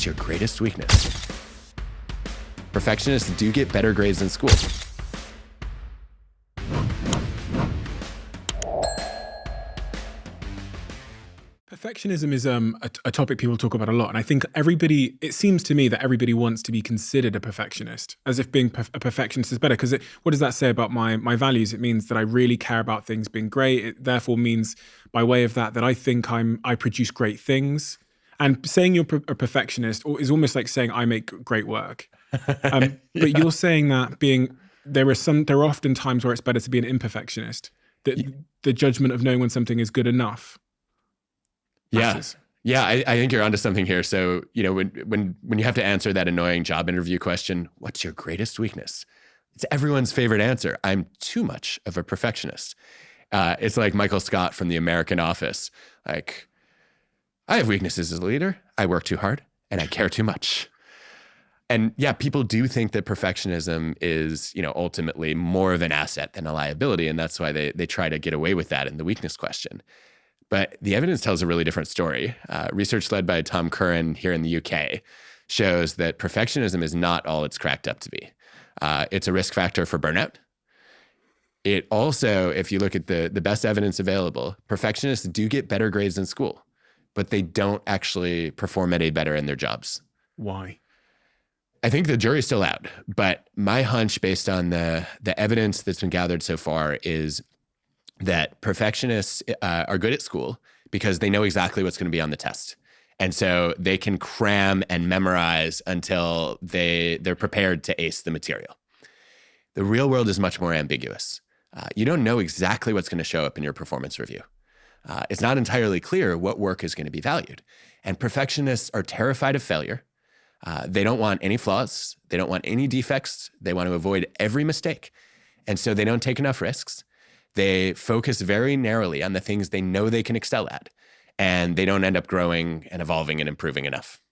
What's your greatest weakness? Perfectionists do get better grades in school. Perfectionism is a topic people talk about a lot. And I think it seems to me that everybody wants to be considered a perfectionist, as if being a perfectionist is better. Because what does that say about my values? It means that I really care about things being great. It therefore means, by way of that I think I produce great things. And saying you're a perfectionist is almost like saying I make great work. Yeah. But you're saying that there are often times where it's better to be an imperfectionist. The judgment of knowing when something is good enough. Matters. Yeah. I think you're onto something here. So, when you have to answer that annoying job interview question, what's your greatest weakness? It's everyone's favorite answer. I'm too much of a perfectionist. It's like Michael Scott from The American Office. Like, I have weaknesses as a leader. I work too hard and I care too much. And yeah, people do think that perfectionism is, ultimately more of an asset than a liability. And that's why they try to get away with that in the weakness question. But the evidence tells a really different story. Research led by Tom Curran here in the UK shows that perfectionism is not all it's cracked up to be. It's a risk factor for burnout. It also, if you look at the best evidence available, perfectionists do get better grades in school, but they don't actually perform any better in their jobs. Why? I think the jury's still out, but my hunch based on the evidence that's been gathered so far is that perfectionists are good at school because they know exactly what's going to be on the test. And so they can cram and memorize until they're prepared to ace the material. The real world is much more ambiguous. You don't know exactly what's going to show up in your performance review. It's not entirely clear what work is going to be valued. And perfectionists are terrified of failure. They don't want any flaws. They don't want any defects. They want to avoid every mistake. And so they don't take enough risks. They focus very narrowly on the things they know they can excel at. And they don't end up growing and evolving and improving enough.